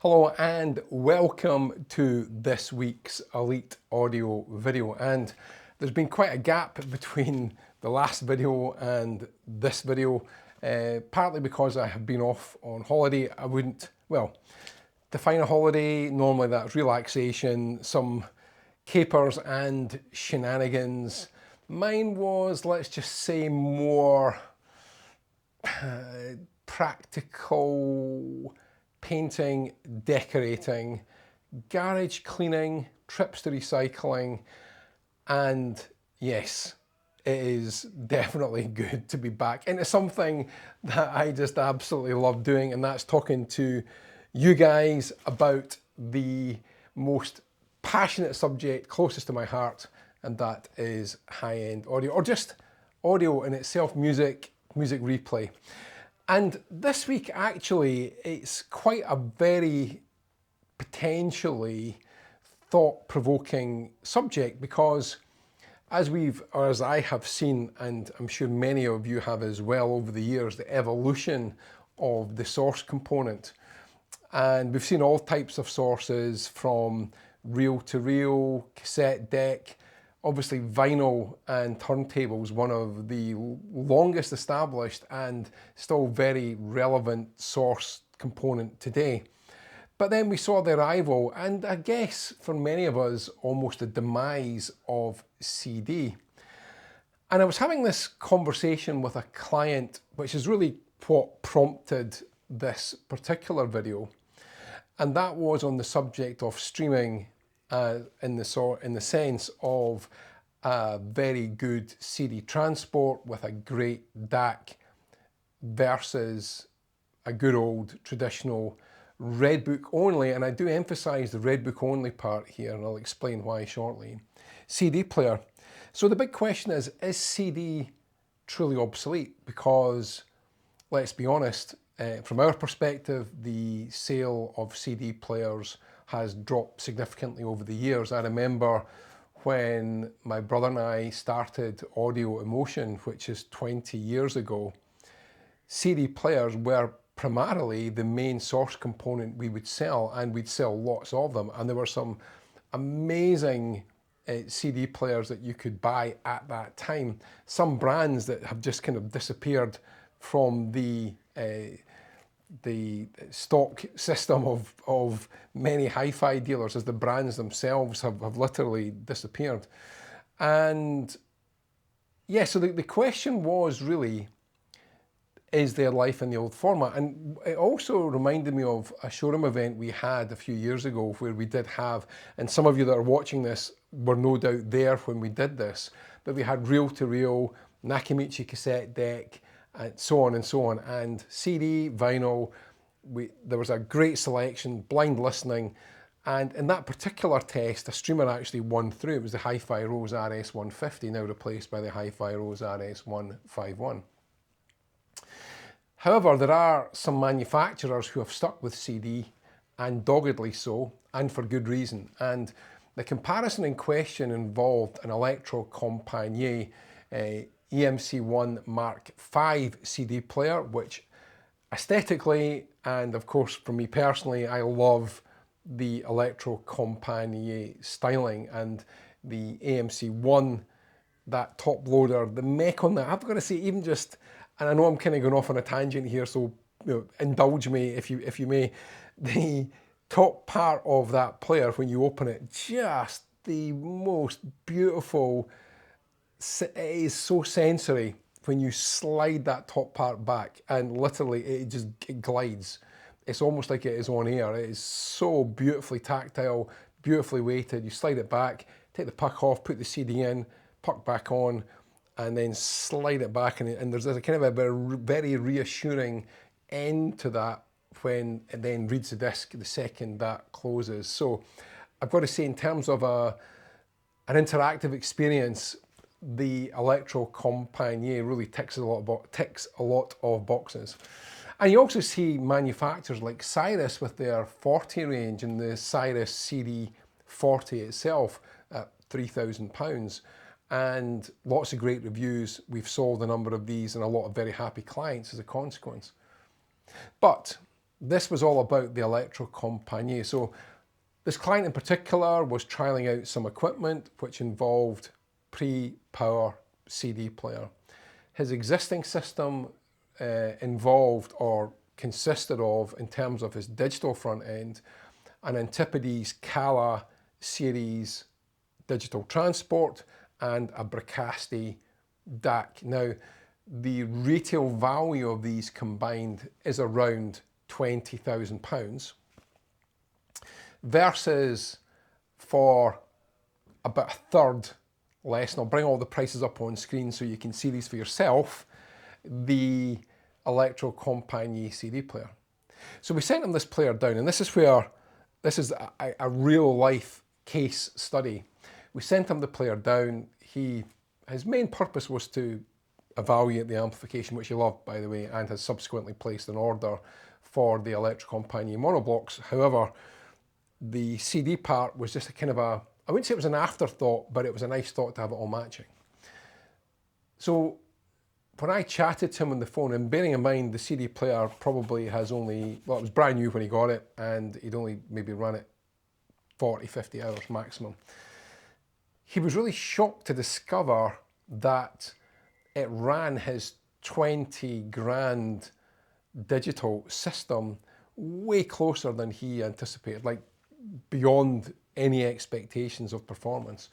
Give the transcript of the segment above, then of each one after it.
Hello and welcome to this week's Elite Audio video. And there's been quite a gap between the last video and this video, partly because I have been off on holiday. I wouldn't, well, define a holiday, normally that's relaxation, some capers and shenanigans. Mine was, let's just say, more practical, painting, decorating, garage cleaning, trips to recycling, and yes, it is definitely good to be back into something that I just absolutely love doing, and that's talking to you guys about the most passionate subject closest to my heart, and that is high-end audio, or just audio in itself, music replay. And this week, actually, it's quite a very potentially thought-provoking subject, because as I have seen, and I'm sure many of you have as well over the years, the evolution of the source component. And we've seen all types of sources, from reel-to-reel, cassette deck, obviously vinyl and turntables, one of the longest established and still very relevant source component today. But then we saw the arrival, and I guess for many of us, almost the demise of CD. And I was having this conversation with a client, which is really what prompted this particular video. And that was on the subject of streaming, in the sense of a very good CD transport with a great DAC versus a good old traditional Red Book only, and I do emphasize the Red Book only part here, and I'll explain why shortly, CD player. So the big question is CD truly obsolete? Because let's be honest, from our perspective, the sale of CD players has dropped significantly over the years. I remember when my brother and I started Audio Emotion, which is 20 years ago, CD players were primarily the main source component we would sell, and we'd sell lots of them. And there were some amazing CD players that you could buy at that time. Some brands that have just kind of disappeared from the stock system of many hi-fi dealers, as the brands themselves have literally disappeared. And yeah, so the question was really, is there life in the old format? And it also reminded me of a showroom event we had a few years ago, where we did have, and some of you that are watching this were no doubt there when we did this, but we had reel-to-reel, Nakamichi cassette deck, and so on and so on, and CD, vinyl. There was a great selection, blind listening, and in that particular test, a streamer actually won through. It was the Hi-Fi Rose RS150, now replaced by the Hi-Fi Rose RS151. However, there are some manufacturers who have stuck with CD, and doggedly so, and for good reason. And the comparison in question involved an Electrocompaniet EMC1 Mark V CD player, which aesthetically, and of course for me personally, I love the Electrocompaniet styling, and the EMC1, that top loader, the mech on that, I've got to say, even just, and I know I'm kind of going off on a tangent here, so indulge me if you may, the top part of that player, when you open it, just the most beautiful. It is so sensory when you slide that top part back, and literally it glides. It's almost like it is on air. It is so beautifully tactile, beautifully weighted. You slide it back, take the puck off, put the CD in, puck back on, and then slide it back, and there's a kind of a very reassuring end to that when it then reads the disc the second that closes. So I've got to say, in terms of an interactive experience, the Electrocompaniet really ticks a lot of boxes. And you also see manufacturers like Cyrus with their 40 range, and the Cyrus CD 40 itself at £3,000, and lots of great reviews. We've sold a number of these and a lot of very happy clients as a consequence. But this was all about the Electrocompaniet. So this client in particular was trialing out some equipment which involved pre-power CD player. His existing system involved or consisted of, in terms of his digital front end, an Antipodes Cala series digital transport and a Bricasti DAC. Now, the retail value of these combined is around £20,000 versus, for about a third less, and I'll bring all the prices up on screen so you can see these for yourself, the Electrocompaniet CD player. So we sent him this player down, and this is where, this is a real life case study. We sent him the player down. His main purpose was to evaluate the amplification, which he loved, by the way, and has subsequently placed an order for the Electrocompaniet monoblocks. However, the CD part was just a kind of a, I wouldn't say it was an afterthought, but it was a nice thought to have it all matching. So when I chatted to him on the phone, and bearing in mind the CD player probably has only, well, it was brand new when he got it, and he'd only maybe run it 40, 50 hours maximum. He was really shocked to discover that it ran his 20 grand digital system way closer than he anticipated, like beyond any expectations of performance.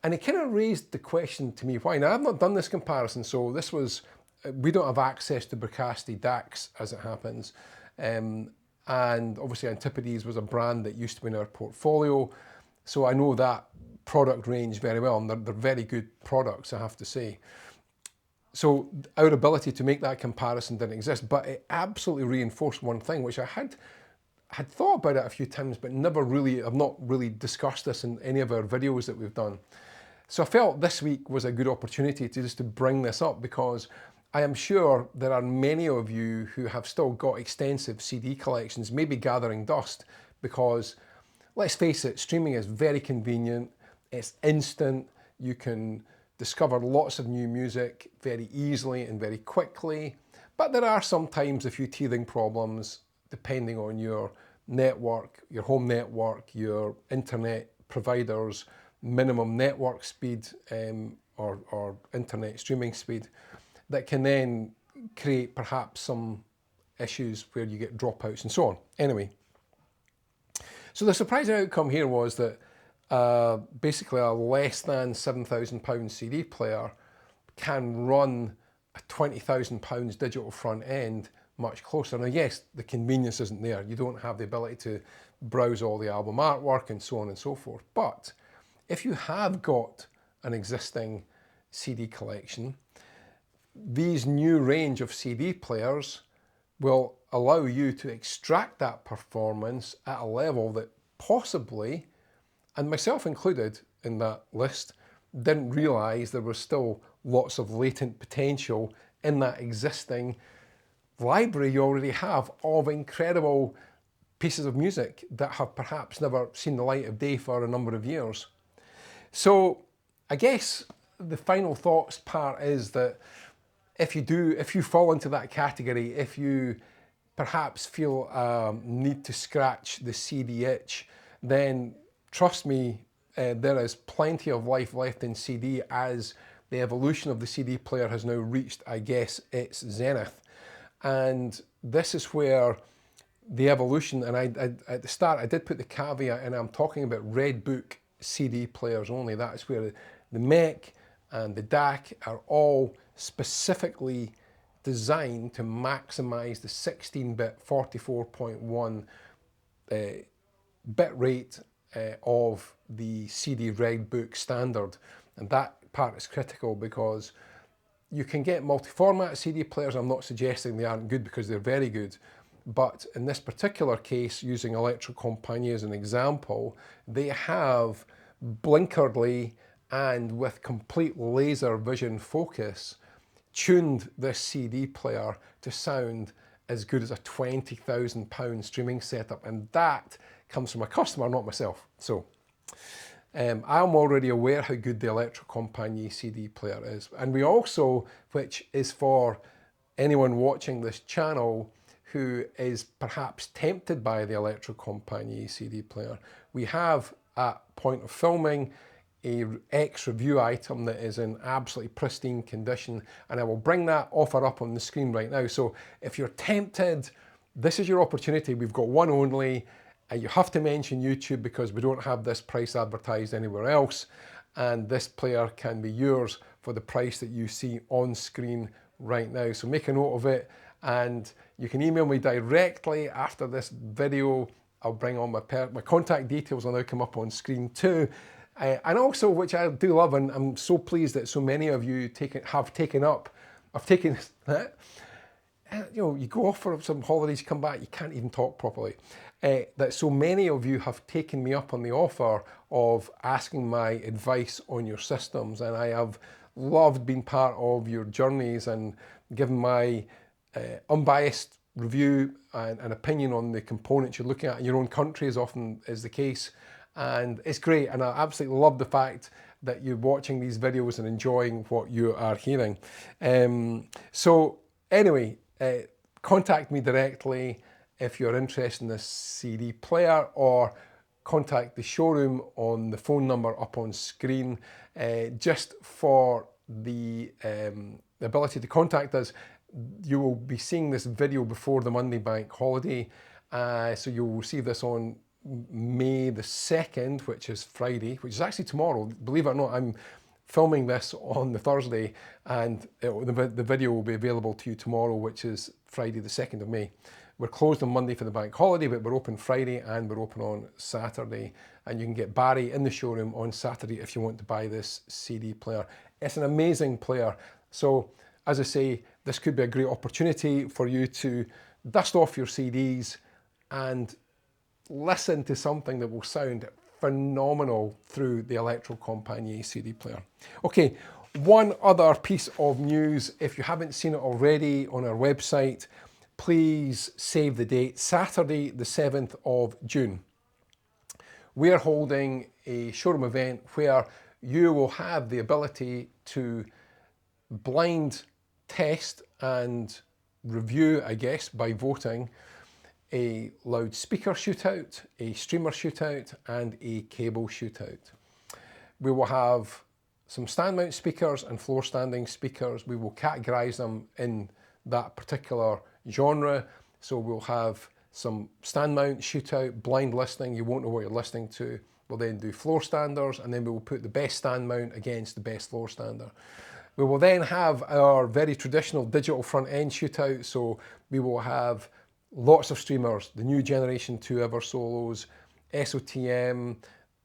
And it kind of raised the question to me, why? Now, I've not done this comparison, so this was, we don't have access to Bricasti DACs as it happens. And obviously Antipodes was a brand that used to be in our portfolio. So I know that product range very well, and they're very good products, I have to say. So our ability to make that comparison didn't exist, but it absolutely reinforced one thing, which I had thought about it a few times, but I've not really discussed this in any of our videos that we've done. So I felt this week was a good opportunity to bring this up, because I am sure there are many of you who have still got extensive CD collections, maybe gathering dust, because let's face it, streaming is very convenient, it's instant, you can discover lots of new music very easily and very quickly, but there are sometimes a few teething problems depending on your network, your home network, your internet provider's minimum network speed or internet streaming speed, that can then create perhaps some issues where you get dropouts and so on. Anyway, so the surprising outcome here was that basically a less than £7,000 CD player can run a £20,000 digital front end much closer. Now, yes, the convenience isn't there. You don't have the ability to browse all the album artwork and so on and so forth. But if you have got an existing CD collection, these new range of CD players will allow you to extract that performance at a level that possibly, and myself included in that list, didn't realise there was still lots of latent potential in that existing library you already have of incredible pieces of music that have perhaps never seen the light of day for a number of years. So I guess the final thoughts part is that if you fall into that category, if you perhaps feel a need to scratch the CD itch, then trust me, there is plenty of life left in CD, as the evolution of the CD player has now reached, I guess, its zenith. And this is where the evolution, and at the start I did put the caveat, and I'm talking about Red Book CD players only. That is where the MkV and the DAC are all specifically designed to maximize the 16-bit 44.1 bit rate of the CD Red Book standard. And that part is critical, because you can get multi-format CD players. I'm not suggesting they aren't good, because they're very good. But in this particular case, using Electrocompaniet as an example, they have blinkeredly and with complete laser vision focus tuned this CD player to sound as good as a £20,000 streaming setup. And that comes from a customer, not myself. So I'm already aware how good the Electrocompaniet CD player is. And we also, which is for anyone watching this channel who is perhaps tempted by the Electrocompaniet CD player, we have at point of filming a ex-review item that is in absolutely pristine condition, and I will bring that offer up on the screen right now. So if you're tempted, this is your opportunity. We've got one only. You have to mention YouTube because we don't have this price advertised anywhere else, and this player can be yours for the price that you see on screen right now. So make a note of it, and you can email me directly after this video. I'll bring on my contact details will now come up on screen too. And also, which I do love, and I'm so pleased that so many of you have taken that. You know, you go off for some holidays, come back, you can't even talk properly. That so many of you have taken me up on the offer of asking my advice on your systems, and I have loved being part of your journeys and giving my unbiased review and opinion on the components you're looking at in your own country, as often is the case. And it's great, and I absolutely love the fact that you're watching these videos and enjoying what you are hearing. So anyway, contact me directly if you're interested in this CD player, or contact the showroom on the phone number up on screen. Just for the ability to contact us, you will be seeing this video before the Monday bank holiday, so you'll receive this on May the 2nd, which is Friday, which is actually tomorrow. Believe it or not, I'm filming this on the Thursday, and the video will be available to you tomorrow, which is Friday the 2nd of May. We're closed on Monday for the bank holiday, but we're open Friday and we're open on Saturday, and you can get Barry in the showroom on Saturday if you want to buy this CD player. It's an amazing player. So as I say, this could be a great opportunity for you to dust off your CDs and listen to something that will sound phenomenal through the Electrocompaniet CD player. Okay, one other piece of news. If you haven't seen it already on our website, please save the date, Saturday the 7th of June. We're holding a showroom event where you will have the ability to blind test and review, I guess, by voting, a loudspeaker shootout, a streamer shootout, and a cable shootout. We will have some stand mount speakers and floor standing speakers. We will categorize them in that particular genre. So we'll have some stand mount shootout, blind listening, you won't know what you're listening to. We'll then do floor standers, and then we will put the best stand mount against the best floor stander. We will then have our very traditional digital front end shootout. So we will have lots of streamers, the new generation 2 Ever Solos, SOTM,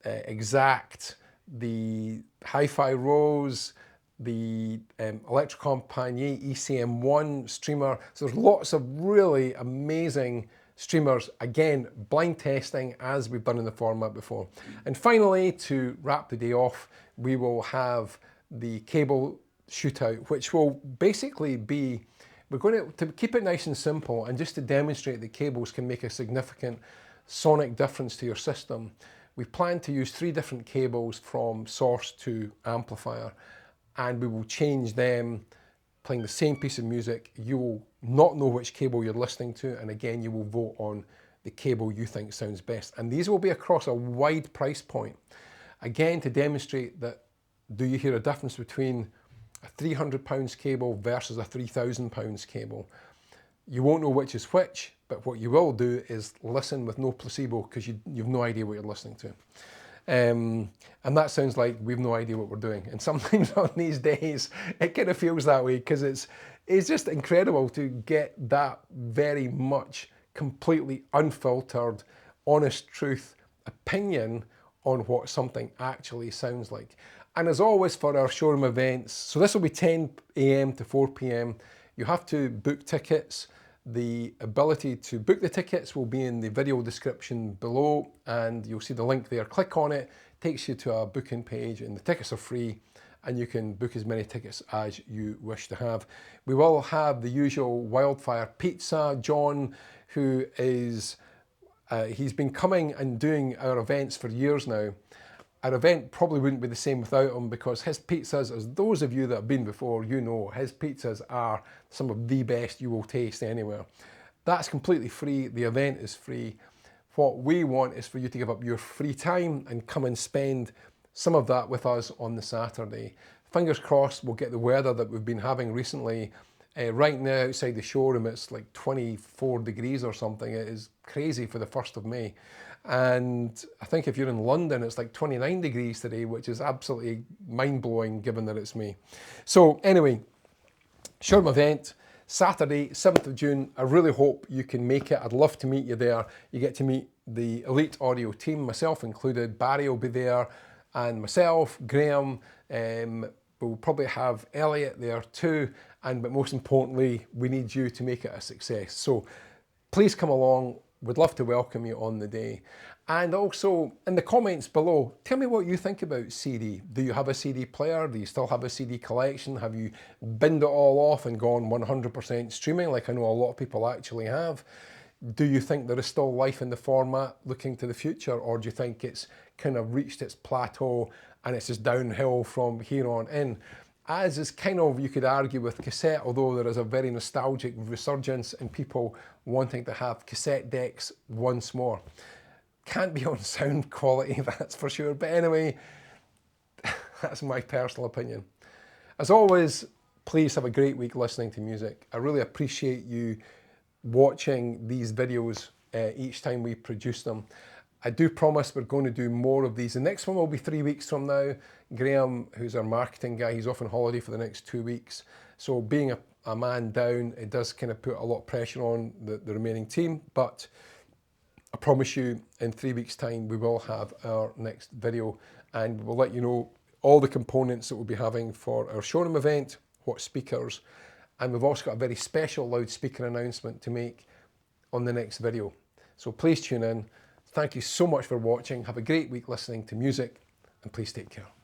Exact, the Hi-Fi Rose, the Electrocompaniet ECM1 streamer. So there's lots of really amazing streamers, again, blind testing as we've done in the format before. And finally, to wrap the day off, we will have the cable shootout, which will basically be, we're going to keep it nice and simple, and just to demonstrate that cables can make a significant sonic difference to your system. We plan to use 3 different cables from source to amplifier, and we will change them playing the same piece of music. You will not know which cable you're listening to, and again, you will vote on the cable you think sounds best. And these will be across a wide price point. Again, to demonstrate that, do you hear a difference between a £300 cable versus a £3,000 cable? You won't know which is which, but what you will do is listen with no placebo, because you've no idea what you're listening to. And that sounds like we've no idea what we're doing. And sometimes on these days, it kind of feels that way, because it's just incredible to get that very much completely unfiltered, honest truth opinion on what something actually sounds like. And as always for our showroom events, so this will be 10 AM to 4 PM. You have to book tickets. The ability to book the tickets will be in the video description below, and you'll see the link there. Click on it, takes you to a booking page, and the tickets are free, and you can book as many tickets as you wish to have. We will have the usual Wildfire Pizza. John, who is, he's been coming and doing our events for years now. Our event probably wouldn't be the same without him, because his pizzas, as those of you that have been before, you know, his pizzas are some of the best you will taste anywhere. That's completely free. The event is free. What we want is for you to give up your free time and come and spend some of that with us on the Saturday. Fingers crossed we'll get the weather that we've been having recently. Right now outside the showroom it's like 24 degrees or something. It is crazy for the 1st of May. And I think if you're in London it's like 29 degrees today, which is absolutely mind-blowing given that it's May. So anyway, showroom event, Saturday, 7th of June. I really hope you can make it. I'd love to meet you there. You get to meet the Elite Audio team, myself included. Barry will be there, and myself, Graham. We'll probably have Elliot there too. But most importantly, we need you to make it a success. So please come along. We'd love to welcome you on the day. And also in the comments below, tell me what you think about CD. Do you have a CD player? Do you still have a CD collection? Have you binned it all off and gone 100% streaming like I know a lot of people actually have? Do you think there is still life in the format looking to the future, or do you think it's kind of reached its plateau and it's just downhill from here on in? As is kind of, you could argue with cassette, although there is a very nostalgic resurgence in people wanting to have cassette decks once more. Can't be on sound quality, that's for sure. But anyway, that's my personal opinion. As always, please have a great week listening to music. I really appreciate you watching these videos each time we produce them. I do promise we're going to do more of these. The next one will be 3 weeks from now. Graham, who's our marketing guy, he's off on holiday for the next 2 weeks. So being a man down, it does kind of put a lot of pressure on the remaining team. But I promise you, in 3 weeks' time, we will have our next video, and we'll let you know all the components that we'll be having for our showroom event, what speakers, and we've also got a very special loudspeaker announcement to make on the next video. So please tune in. Thank you so much for watching. Have a great week listening to music, and please take care.